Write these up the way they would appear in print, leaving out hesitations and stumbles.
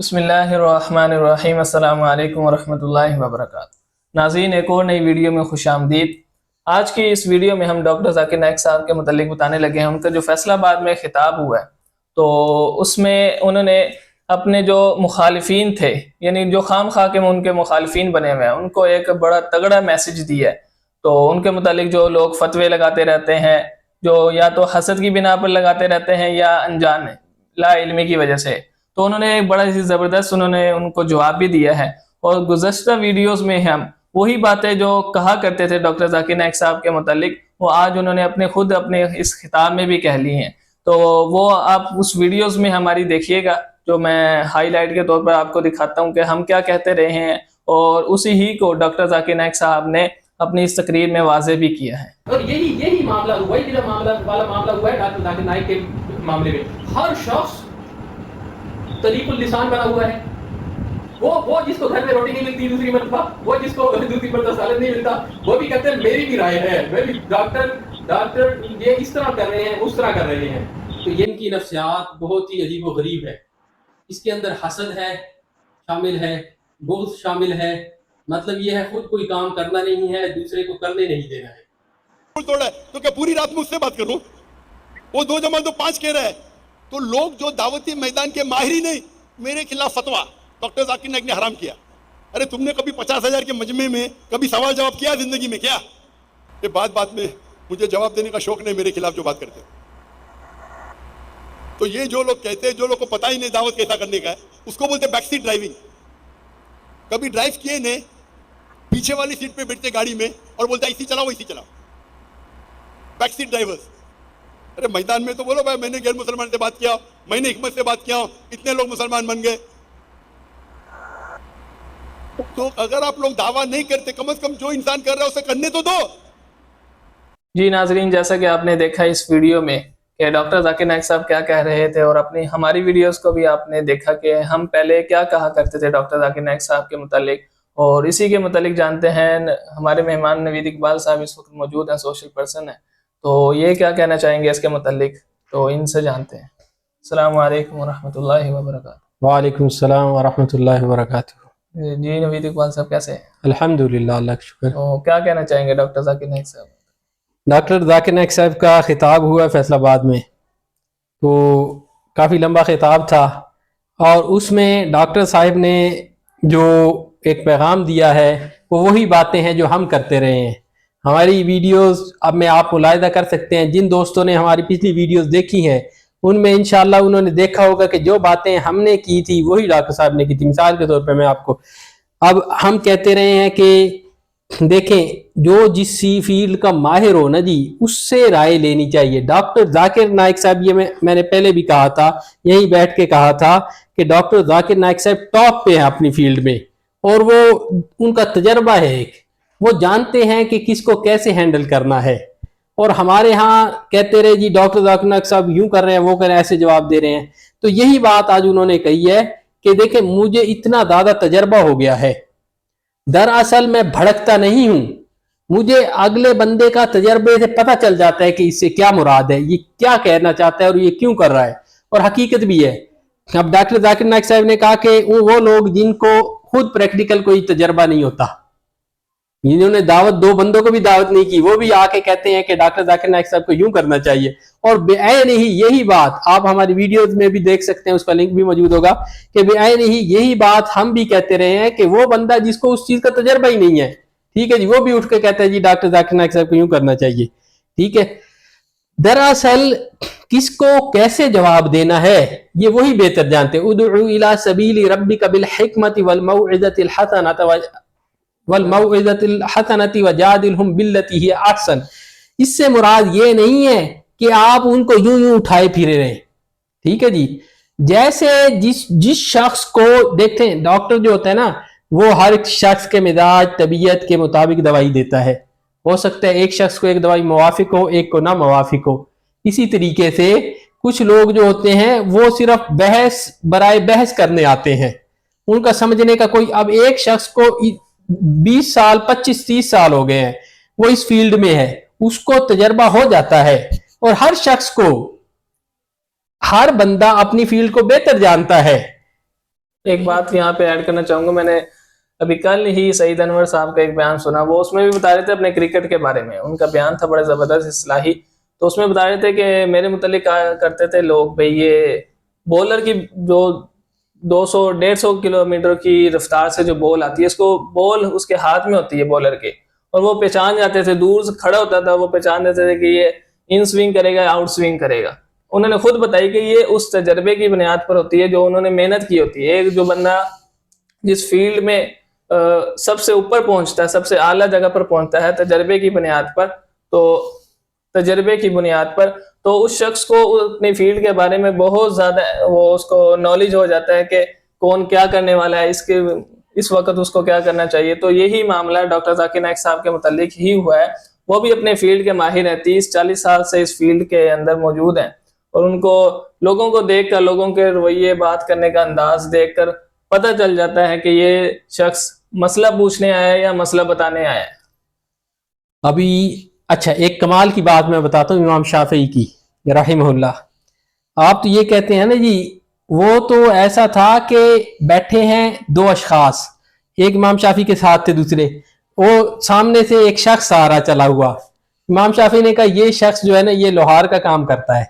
بسم اللہ الرحمن الرحیم۔ السلام علیکم ورحمۃ اللہ وبرکاتہ۔ ناظرین، ایک اور نئی ویڈیو میں خوش آمدید۔ آج کی اس ویڈیو میں ہم ڈاکٹر ذاکر نائک صاحب کے متعلق بتانے لگے ہیں۔ ان کا جو فیصلہ آباد میں خطاب ہوا ہے تو اس میں انہوں نے اپنے جو مخالفین تھے، یعنی جو خام خواہ کے ان کے مخالفین بنے ہوئے ہیں، ان کو ایک بڑا تگڑا میسج دیا ہے۔ تو ان کے متعلق جو لوگ فتوے لگاتے رہتے ہیں، جو یا تو حسد کی بنا پر لگاتے رہتے ہیں یا انجان لا علمی کی وجہ سے، تو انہوں نے ایک بڑا ہی زبردست ان کو جواب بھی دیا ہے۔ اور گزشتہ ویڈیوز میں ہم وہی باتیں جو کہا کرتے تھے ڈاکٹر ذاکر نائک صاحب کے متعلق، وہ آج انہوں نے خود اپنے اس خطاب میں بھی کہہ لی ہیں۔ تو وہ آپ اس ویڈیوز میں ہماری دیکھیے گا، جو میں ہائی لائٹ کے طور پر آپ کو دکھاتا ہوں کہ ہم کیا کہتے رہے ہیں، اور اسی ہی کو ڈاکٹر ذاکر نائک صاحب نے اپنی اس تقریر میں واضح بھی کیا ہے۔ اور یہی معاملہ ہوا ہے، جو معاملہ ہوا ہے ڈاکٹر ذاکر نائک کے معاملے میں۔ ہر شخص طلیق اللسان بنا ہوا ہے۔ وہ جس کو گھر میں روٹی نہیں ملتی دوسری مرتبہ، وہ جس کو دوسری مرتبہ سالن نہیں ملتا، وہ بھی کہتے ہیں میری بھی رائے ہے، میں بھی ڈاکٹر یہ اس طرح کر رہے ہیں، اس طرح کر رہے ہیں۔ تو یہ ان کی نفسیات بہت ہی عجیب و غریب ہے۔ اس کے اندر حسد ہے، شامل ہے، بغض شامل ہے۔ مطلب یہ ہے خود کوئی کام کرنا نہیں ہے، دوسرے کو کرنے نہیں دینا ہے۔ توڑا ہے تو کیا پوری رات میں اس سے بات کروں؟ وہ 2 + 2 5 کہہ رہا ہے۔ تو لوگ جو دعوتی میدان کے ماہر ہی نہیں، میرے خلاف فتویٰ ڈاکٹر ذاکر نائک نے حرام کیا۔ ارے تم نے کبھی 50,000 کے مجمع میں کبھی سوال جواب کیا زندگی میں؟ کیا یہ بات میں مجھے جواب دینے کا شوق نہیں میرے خلاف جو بات کرتے ہیں۔ تو یہ جو لوگ کہتے ہیں، جو لوگ کو پتہ ہی نہیں دعوت کیسا کرنے کا ہے، اس کو بولتے بیک سیٹ ڈرائیونگ۔ کبھی ڈرائیو کیے نے پیچھے والی سیٹ پہ بیٹھتے گاڑی میں اور بولتا ہے اسی چلاؤ اسی چلاؤ، بیک سیٹ ڈرائیورز۔ ارے میدان میں تو بولو بھائی میں نے غیر مسلمان سے بات کیا، میں نے حکمت سے بات کیا، اتنے لوگ مسلمان بن گئے۔ تو اگر آپ لوگ دعویٰ نہیں کرتے، کم از کم جو انسان کر رہا ہے اسے کرنے تو دو۔ جی ناظرین، جیسا کہ آپ نے دیکھا اس ویڈیو میں کہ ڈاکٹر ذاکر نائک صاحب کیا کہہ رہے تھے، اور ہماری ویڈیوز کو بھی آپ نے دیکھا کہ ہم پہلے کیا کہا کرتے تھے ڈاکٹر ذاکر نائک صاحب کے متعلق، اور اسی کے متعلق جانتے ہیں۔ ہمارے مہمان نوید اقبال صاحب اس وقت موجود ہیں، سوشل پرسن ہیں، تو یہ کیا کہنا چاہیں گے اس کے متعلق، تو ان سے جانتے ہیں۔ السلام علیکم ورحمۃ اللہ وبرکاتہ۔ وعلیکم السلام ورحمۃ اللہ وبرکاتہ۔ جی نوید اقبال صاحب کیسے ہیں؟ الحمدللہ، اللہ کا شکر۔ تو کیا کہنا چاہیں گے ڈاکٹر ذاکر نائک صاحب؟ ڈاکٹر ذاکر نائک صاحب کا خطاب ہوا فیصل آباد میں، تو کافی لمبا خطاب تھا، اور اس میں ڈاکٹر صاحب نے جو ایک پیغام دیا ہے وہ وہی باتیں ہیں جو ہم کرتے رہے ہیں۔ ہماری ویڈیوز اب میں آپ ملاحظہ کر سکتے ہیں، جن دوستوں نے ہماری پچھلی ویڈیوز دیکھی ہیں ان میں انشاءاللہ انہوں نے دیکھا ہوگا کہ جو باتیں ہم نے کی تھی وہی ڈاکٹر صاحب نے کی تھی۔ مثال کے طور پہ میں آپ کو اب ہم کہتے رہے ہیں کہ دیکھیں، جو جس فیلڈ کا ماہر ہو نا جی، اس سے رائے لینی چاہیے۔ ڈاکٹر ذاکر نائک صاحب، یہ میں نے پہلے بھی کہا تھا، یہیں بیٹھ کے کہا تھا کہ ڈاکٹر ذاکر نائک صاحب ٹاپ پہ ہیں اپنی فیلڈ میں، اور وہ ان کا تجربہ ہے ایک، وہ جانتے ہیں کہ کس کو کیسے ہینڈل کرنا ہے۔ اور ہمارے ہاں کہتے رہے جی ڈاکٹر ذاکر نائک صاحب یوں کر رہے ہیں، وہ کر رہے ہیں، ایسے جواب دے رہے ہیں۔ تو یہی بات آج انہوں نے کہی ہے کہ دیکھیں مجھے اتنا زیادہ تجربہ ہو گیا ہے، دراصل میں بھڑکتا نہیں ہوں، مجھے اگلے بندے کا تجربے سے پتہ چل جاتا ہے کہ اس سے کیا مراد ہے، یہ کیا کہنا چاہتا ہے اور یہ کیوں کر رہا ہے، اور حقیقت بھی ہے۔ اب ڈاکٹر ذاکر نائک صاحب نے کہا کہ وہ لوگ جن کو خود پریکٹیکل کوئی تجربہ نہیں ہوتا، جنہوں نے دعوت 2 بندوں کو بھی دعوت نہیں کی، وہ بھی آ کے کہتے ہیں کہ ڈاکٹر ذاکر نائک صاحب کو یوں کرنا چاہیے۔ اور بے عین ہی یہی بات آپ ہماری ویڈیوز میں بھی دیکھ سکتے ہیں، اس کا لنک بھی موجود ہوگا، کہ بے عین ہی یہی بات ہم بھی کہتے رہے ہیں کہ وہ بندہ جس کو اس چیز کا تجربہ ہی نہیں ہے، ٹھیک ہے جی، وہ بھی اٹھ کے کہتا ہے جی ڈاکٹر ذاکر نائک صاحب کو یوں کرنا چاہیے، ٹھیک ہے۔ دراصل کس کو کیسے جواب دینا ہے یہ وہی بہتر جانتے ہیں۔ ادعو الی سبیل ربک بالحکمت والموعظۃ الحسنۃ وجادلہم باللتی ہی احسن۔ اس سے مراد یہ نہیں ہے کہ آپ ان کو یوں یوں اٹھائے پھرے رہیں، ٹھیک ہے جی۔ جیسے جس شخص کو دیکھتے ہیں، ڈاکٹر جو ہوتا ہے نا، وہ ہر ایک شخص کے مزاج طبیعت کے مطابق دوائی دیتا ہے۔ ہو سکتا ہے ایک شخص کو ایک دوائی موافق ہو، ایک کو نہ موافق ہو۔ اسی طریقے سے کچھ لوگ جو ہوتے ہیں وہ صرف بحث برائے بحث کرنے آتے ہیں، ان کا سمجھنے کا کوئی، اب ایک شخص کو 20 سال 25 30 سال ہو گئے ہیں، وہ اس فیلڈ میں ہے، اس کو تجربہ ہو جاتا ہے، اور ہر شخص کو، ہر بندہ اپنی فیلڈ کو بہتر جانتا ہے۔ ایک بات یہاں پہ ایڈ کرنا چاہوں گا، میں نے ابھی کل ہی سعید انور صاحب کا ایک بیان سنا، وہ اس میں بھی بتا رہے تھے اپنے کرکٹ کے بارے میں، ان کا بیان تھا بڑا زبردست اصلاحی. تو اس میں بتا رہے تھے کہ میرے متعلق کہا کرتے تھے لوگ بھئی یہ بولر کی جو 200-150 کلومیٹر کی رفتار سے جو بال آتی ہے، اس کو بال اس کے ہاتھ میں ہوتی ہے بولر کے، اور وہ پہچان جاتے تھے، دور سے کھڑا ہوتا تھا وہ پہچان دیتے تھے کہ یہ ان سوئنگ کرے گا آؤٹ سوئنگ کرے گا. انہوں نے خود بتائی کہ یہ اس تجربے کی بنیاد پر ہوتی ہے جو انہوں نے محنت کی ہوتی ہے. ایک جو بندہ جس فیلڈ میں سب سے اوپر پہنچتا ہے، سب سے اعلیٰ جگہ پر پہنچتا ہے تجربے کی بنیاد پر، تو تجربے کی بنیاد پر تو اس شخص کو اپنی فیلڈ کے بارے میں بہت زیادہ وہ اس کو نالج ہو جاتا ہے کہ کون کیا کرنے والا ہے، اس وقت اس کو کیا کرنا چاہیے. تو یہی معاملہ ڈاکٹر ذاکر نائک صاحب کے متعلق ہی ہوا ہے. وہ بھی اپنے فیلڈ کے ماہر ہیں، 30-40 سال سے اس فیلڈ کے اندر موجود ہیں، اور ان کو لوگوں کو دیکھ کر، لوگوں کے رویے، بات کرنے کا انداز دیکھ کر پتہ چل جاتا ہے کہ یہ شخص مسئلہ پوچھنے آیا ہے یا مسئلہ بتانے آیا ہے. ابھی اچھا ایک کمال کی بات میں بتاتا ہوں امام شافعی کی رحمہ اللہ. آپ تو یہ کہتے ہیں نا جی، وہ تو ایسا تھا کہ بیٹھے ہیں دو اشخاص، ایک امام شافعی کے ساتھ تھے، دوسرے وہ سامنے سے ایک شخص آ رہا چلا ہوا. امام شافعی نے کہا یہ شخص جو ہے نا یہ لوہار کا کام کرتا ہے،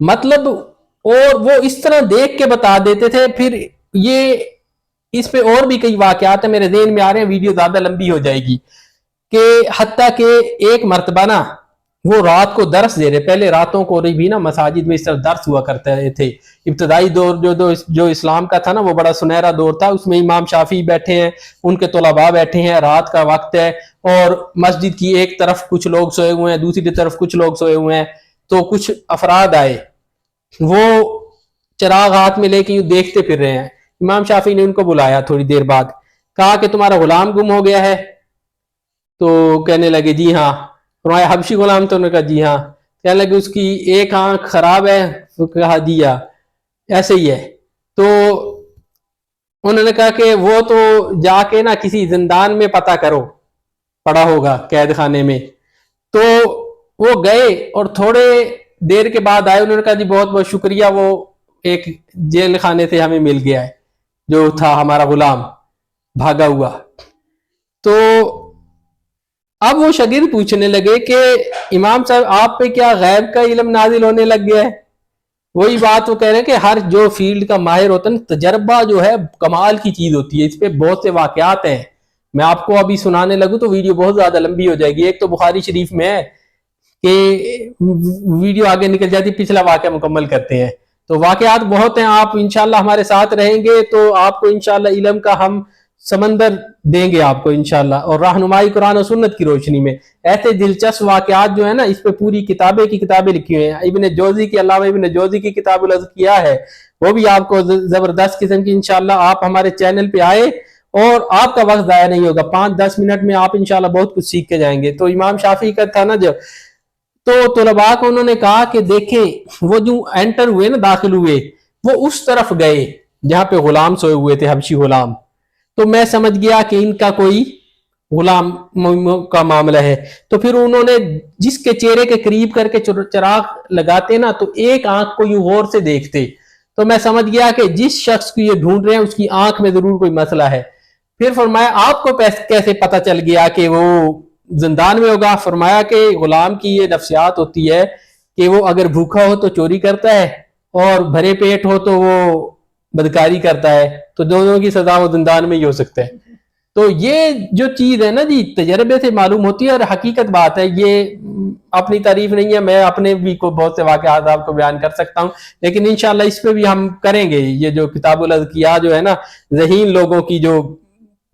مطلب، اور وہ اس طرح دیکھ کے بتا دیتے تھے. پھر یہ اس پہ اور بھی کئی واقعات ہیں میرے ذہن میں آ رہے ہیں، ویڈیو زیادہ لمبی ہو جائے گی، کہ حتیٰ کہ ایک مرتبہ نا وہ رات کو درس دے رہے، پہلے راتوں کو بھی نا مساجد میں اس طرح درس ہوا کرتے تھے. ابتدائی دور جو اسلام کا تھا نا وہ بڑا سنہرا دور تھا، اس میں امام شافعی بیٹھے ہیں، ان کے طلباء بیٹھے ہیں، رات کا وقت ہے، اور مسجد کی ایک طرف کچھ لوگ سوئے ہوئے ہیں، دوسری طرف کچھ لوگ سوئے ہوئے ہیں. تو کچھ افراد آئے، وہ چراغ ہاتھ میں لے کے یوں دیکھتے پھر رہے ہیں. امام شافعی نے ان کو بلایا تھوڑی دیر بعد، کہا کہ تمہارا غلام گم ہو گیا ہے؟ تو کہنے لگے جی ہاں. فرمایا حبشی غلام؟ تو انہوں نے کہا جی ہاں. کہنے لگے اس کی ایک آنکھ خراب ہے؟ تو کہا جی ہاں ایسے ہی ہے. تو انہوں نے کہا کہ وہ تو جا کے نا کسی زندان میں پتہ کرو، پڑا ہوگا قید خانے میں. تو وہ گئے اور تھوڑے دیر کے بعد آئے. انہوں نے کہا جی بہت بہت شکریہ، وہ ایک جیل خانے سے ہمیں مل گیا ہے، جو تھا ہمارا غلام بھاگا ہوا. تو اب وہ شاگرد پوچھنے لگے کہ امام صاحب آپ پہ کیا غیب کا علم نازل ہونے لگ گیا ہے؟ وہی بات وہ کہہ رہے ہیں کہ ہر جو فیلڈ کا ماہر ہوتا ہے نا، تجربہ جو ہے کمال کی چیز ہوتی ہے. اس پہ بہت سے واقعات ہیں، میں آپ کو ابھی سنانے لگوں تو ویڈیو بہت زیادہ لمبی ہو جائے گی. ایک تو بخاری شریف میں ہے کہ ویڈیو آگے نکل جاتی، پچھلا واقعہ مکمل کرتے ہیں. تو واقعات بہت ہیں، آپ انشاءاللہ ہمارے ساتھ رہیں گے تو آپ کو انشاءاللہ علم کا ہم سمندر دیں گے آپ کو انشاءاللہ، اور رہنمائی قرآن و سنت کی روشنی میں. ایسے دلچسپ واقعات جو ہے نا، اس پہ پوری کتابیں کی کتابیں لکھی ہوئی ہیں. ابن جوزی کی، علامہ ابن جوزی کی کتاب الاذکیاء ہے، وہ بھی آپ کو زبردست قسم کی. انشاءاللہ آپ ہمارے چینل پہ آئے اور آپ کا وقت ضائع نہیں ہوگا، 5-10 منٹ میں آپ انشاءاللہ بہت کچھ سیکھ کے جائیں گے. تو امام شافعی کا تھا نا جو، تو طلباء کو انہوں نے کہا کہ دیکھیں وہ جو انٹر ہوئے نا، داخل ہوئے، وہ اس طرف گئے جہاں پہ غلام سوئے ہوئے تھے، حبشی غلام. تو میں سمجھ گیا کہ ان کا کوئی غلام کا معاملہ ہے. تو پھر انہوں نے جس کے چہرے کے قریب کر کے چراغ لگاتے نا تو ایک آنکھ کو یوں غور سے دیکھتے، تو میں سمجھ گیا کہ جس شخص کو یہ ڈھونڈ رہے ہیں اس کی آنکھ میں ضرور کوئی مسئلہ ہے. پھر فرمایا آپ کو کیسے پتہ چل گیا کہ وہ زندان میں ہوگا؟ فرمایا کہ غلام کی یہ نفسیات ہوتی ہے کہ وہ اگر بھوکا ہو تو چوری کرتا ہے، اور بھرے پیٹ ہو تو وہ بدکاری کرتا ہے، تو دونوں کی سزا وہ زندان میں ہی ہو سکتا ہے. تو یہ جو چیز ہے نا جی، تجربے سے معلوم ہوتی ہے، اور حقیقت بات ہے. یہ اپنی تعریف نہیں ہے، میں اپنے بھی کو بہت سے واقعات آپ کو بیان کر سکتا ہوں، لیکن انشاءاللہ اس پہ بھی ہم کریں گے. یہ جو کتاب الاذکیاء جو ہے نا، ذہین لوگوں کی جو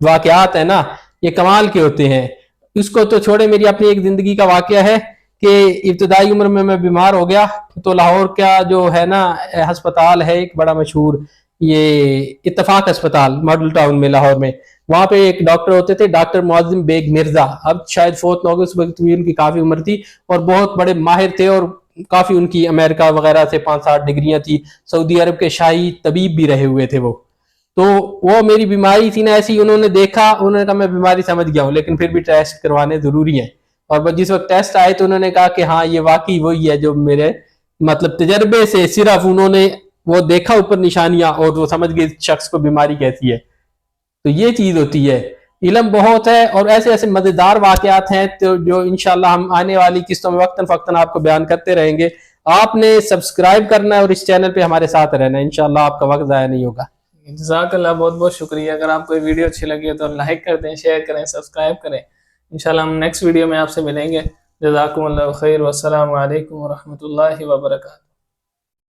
واقعات ہیں نا، یہ کمال کے ہوتے ہیں. اس کو تو چھوڑے، میری اپنی ایک زندگی کا واقعہ ہے کہ ابتدائی عمر میں بیمار ہو گیا. تو لاہور کا جو ہے نا ہسپتال ہے ایک بڑا مشہور، یہ اتفاق ہسپتال ماڈل ٹاؤن میں لاہور میں، وہاں پہ ایک ڈاکٹر ہوتے تھے، ڈاکٹر معظم بیگ مرزا. اب شاید فوت نہ ہو گئے، اس وقت بھی ان کی کافی عمر تھی، اور بہت بڑے ماہر تھے، اور کافی ان کی امریکہ وغیرہ سے 5-7 ڈگریاں تھی، سعودی عرب کے شاہی طبیب بھی رہے ہوئے تھے وہ. تو وہ میری بیماری تھی نا ایسی، انہوں نے دیکھا، انہوں نے کہا میں بیماری سمجھ گیا ہوں، لیکن پھر بھی ٹیسٹ کروانے ضروری ہیں. اور جس وقت ٹیسٹ آئے تو انہوں نے کہا کہ ہاں یہ واقعی وہی ہے جو میرے مطلب تجربے سے، صرف انہوں نے وہ دیکھا اوپر نشانیاں اور وہ سمجھ گئے شخص کو بیماری کیسی ہے. تو یہ چیز ہوتی ہے. علم بہت ہے اور ایسے ایسے مزیدار واقعات ہیں تو جو انشاءاللہ ہم آنے والی قسطوں میں وقتاً فوقتاً آپ کو بیان کرتے رہیں گے. آپ نے سبسکرائب کرنا ہے اور اس چینل پہ ہمارے ساتھ رہنا ہے. انشاءاللہ آپ کا وقت ضائع نہیں ہوگا. جزاک اللہ، بہت بہت شکریہ. اگر آپ کو یہ ویڈیو اچھی لگی ہے تو لائک کر دیں، شیئر کریں، سبسکرائب کریں. انشاءاللہ ہم نیکسٹ ویڈیو میں آپ سے ملیں گے. جزاکم اللہ خیر، والسلام علیکم ورحمۃ اللہ وبرکاتہ.